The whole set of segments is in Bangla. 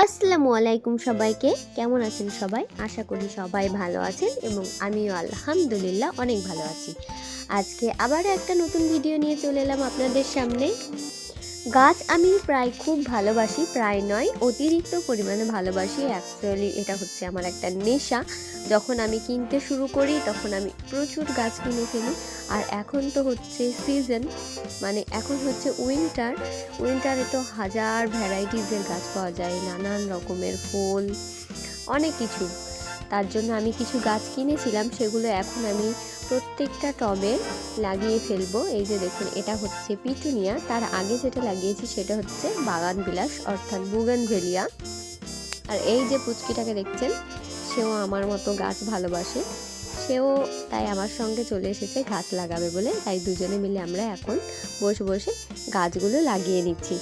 আসসালামু আলাইকুম সবাইকে। কেমন আছেন সবাই? আশা করি সবাই ভালো আছেন এবং আমিও আলহামদুলিল্লাহ অনেক ভালো আছি। আজকে আবারও একটা নতুন ভিডিও নিয়ে চলে এলাম আপনাদের সামনে। গাছ আমি প্রায় খুব ভালোবাসি, প্রায় নয় অতিরিক্ত পরিমাণে ভালোবাসি। অ্যাকচুয়ালি এটা হচ্ছে আমার একটা নেশা। যখন আমি কিনতে শুরু করি তখন আমি প্রচুর গাছ কিনে ফেলি। আর এখন তো হচ্ছে সিজন, মানে এখন হচ্ছে উইন্টারে তো হাজার ভ্যারাইটিসের গাছ পাওয়া যায়, নানান রকমের ফুল, অনেক কিছু। তার জন্য আমি কিছু গাছ কিনেছিলাম, সেগুলো এখন আমি প্রত্যেকটা টবে লাগিয়ে ফেলবো। এই যে দেখুন, এটা হচ্ছে পিটুনিয়া। তার আগে যেটা লাগিয়েছি সেটা হচ্ছে বাগান বিলাস অর্থাৎ বুগেনভেলিয়া। আর এই যে পুচকিটাকে দেখছেন, সেও আমার মতো গাছ ভালোবাসে। সেও তাই আমার সঙ্গে চলে এসেছে গাছ লাগাবে বলে। তাই দুজনে মিলে আমরা এখন বসে বসে গাছগুলো লাগিয়ে নিচ্ছি।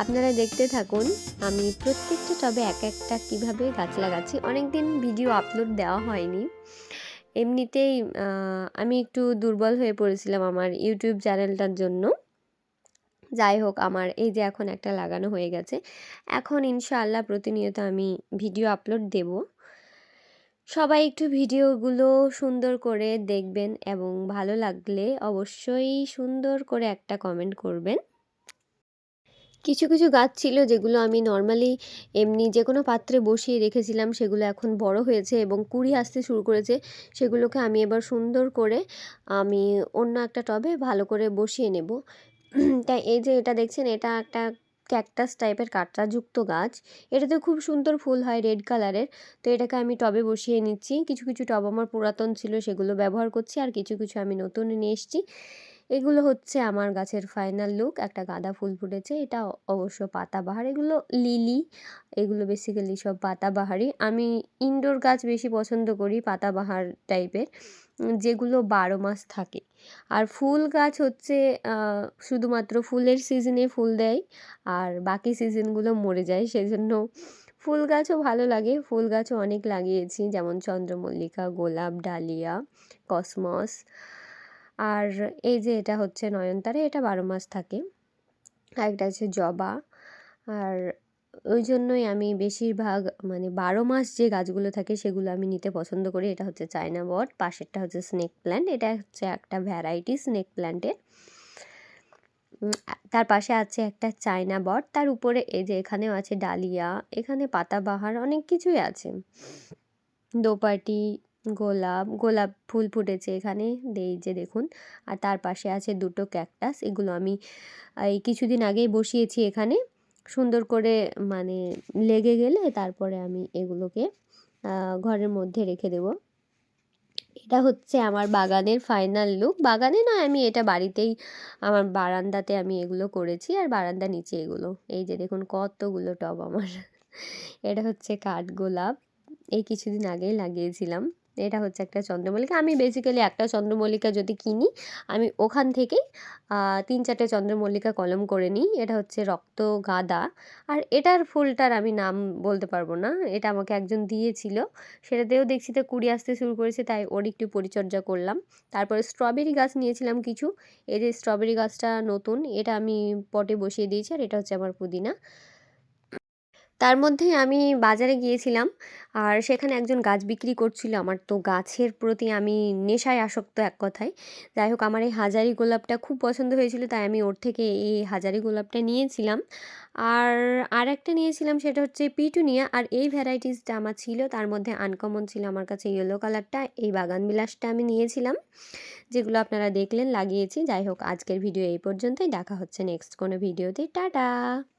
আপনারা দেখতে থাকুন আমি প্রত্যেকটা টবে এক একটা কীভাবে গাছ লাগাচ্ছি। অনেক দিন ভিডিও আপলোড দেওয়া হয়নি, এমনিতেই আমি একটু দুর্বল হয়ে পড়েছিলাম আমার ইউটিউব চ্যানেলটার জন্য। যাই হোক, আমার এই যে এখন একটা লাগানো হয়ে গেছে। এখন ইনশাআল্লাহ প্রতিনিয়ত আমি ভিডিও আপলোড দেব। সবাই একটু ভিডিওগুলো সুন্দর করে দেখবেন এবং ভালো লাগলে অবশ্যই সুন্দর করে একটা কমেন্ট করবেন। কিছু কিছু গাছ ছিল যেগুলো আমি নর্মালি এমনি যে কোনো পাত্রে বসিয়ে রেখেছিলাম, সেগুলো এখন বড় হয়েছে এবং কুঁড়ি আসতে শুরু করেছে। সেগুলোকে আমি এবার সুন্দর করে আমি অন্য একটা টবে ভালো করে বসিয়ে নেব। তাই এই যে এটা দেখছেন, এটা একটা ক্যাকটাস টাইপের কাঁটাযুক্ত গাছ। এটাতে খুব সুন্দর ফুল হয় রেড কালারের। তো এটাকে আমি টবে বসিয়ে নিচ্ছি। কিছু কিছু টব আমার পুরাতন ছিল, সেগুলো ব্যবহার করছি, আর কিছু কিছু আমি নতুন নিয়ে এসেছি। এগুলো হচ্ছে আমার গাছের ফাইনাল লুক। একটা গাঁদা ফুল ফুটেছে, এটা অবশ্য পাতাবাহার, এগুলো লিলি। এগুলো বেসিক্যালি সব পাতাবাহারই। আমি ইনডোর গাছ বেশি পছন্দ করি, পাতাবাহার টাইপের, যেগুলো 12 মাস থাকে। আর ফুল গাছ হচ্ছে শুধুমাত্র ফুলের সিজনে ফুল দেয়, আর বাকি সিজনগুলো মরে যায়। সেজন্য ফুল গাছও ভালো লাগে। ফুল গাছও অনেক লাগিয়েছি, যেমন চন্দ্রমল্লিকা, গোলাপ, ডালিয়া, কসমস। আর এই যে এটা হচ্ছে নয়নতারা, এটা 12 মাস থাকে। আর একটা আছে জবা। আর ওই জন্যই আমি বেশিরভাগ মানে 12 মাস যে গাছগুলো থাকে সেগুলো আমি নিতে পছন্দ করি। এটা হচ্ছে চায়না বট, পাশেরটা হচ্ছে স্নেক প্ল্যান্ট। এটা হচ্ছে একটা ভ্যারাইটি স্নেক প্ল্যান্টের। তার পাশে আছে একটা চায়না বট, তার উপরে এই যে এখানেও আছে ডালিয়া, এখানে পাতাবাহার, অনেক কিছুই আছে। দোপাটি, গোলাপ ফুল ফুটেছে এখানে, এই যে দেখুন। আর তার পাশে আছে দুটো ক্যাকটাস, এগুলো আমি এই কিছুদিন আগেই বসিয়েছি এখানে। সুন্দর করে মানে লেগে গেলে তারপরে আমি এগুলোকে ঘরের মধ্যে রেখে দেব। এটা হচ্ছে আমার বাগানের ফাইনাল লুক। বাগানে নয়, আমি এটা বাড়িতেই আমার বারান্দাতে আমি এগুলো করেছি, আর বারান্দার নিচে এগুলো। এই যে দেখুন কতগুলো টব আমার। এটা হচ্ছে কাঠগোলাপ, এই কিছুদিন আগেই লাগিয়েছিলাম। এটা হচ্ছে একটা চন্দ্রমল্লিকা। আমি বেসিক্যালি একটা চন্দ্রমল্লিকা যদি কিনি, আমি ওখান থেকেই 3-4টে চন্দ্রমল্লিকা কলম করে নিই। এটা হচ্ছে রক্ত গাঁদা। আর এটার ফুলটার আমি নাম বলতে পারবো না, এটা আমাকে একজন দিয়েছিল। সেটাতেও দেখছি তো কুঁড়ি আসতে শুরু করেছে, তাই ওর একটু পরিচর্যা করলাম। তারপরে স্ট্রবেরি গাছ নিয়েছিলাম কিছু। এই যে স্ট্রবেরি গাছটা নতুন, এটা আমি পটে বসিয়ে দিয়েছি। আর এটা হচ্ছে আমার পুদিনা। তার মধ্যেই আমি বাজারে গিয়েছিলাম, আর সেখানে একজন গাছ বিক্রি করছিল। আমার তো গাছের প্রতি আমি নেশায় আসক্ত এক কথায়। যাই হোক, আমার এই হাজারি গোলাপটা খুব পছন্দ হয়েছিল, তাই আমি ওর থেকে এই হাজারি গোলাপটা নিয়েছিলাম। আর আরেকটা নিয়েছিলাম, সেটা হচ্ছে পিটুনিয়া। আর এই ভ্যারাইটিসটা আমার ছিল, তার মধ্যে আনকমন ছিল আমার কাছে ইয়েলো কালারটা। এই বাগান বিলাসটা আমি নিয়েছিলাম, যেগুলো আপনারা দেখলেন লাগিয়েছি। যাই হোক, আজকের ভিডিও এই পর্যন্তই। দেখা হচ্ছে নেক্সট কোনো ভিডিওতে। টাটা।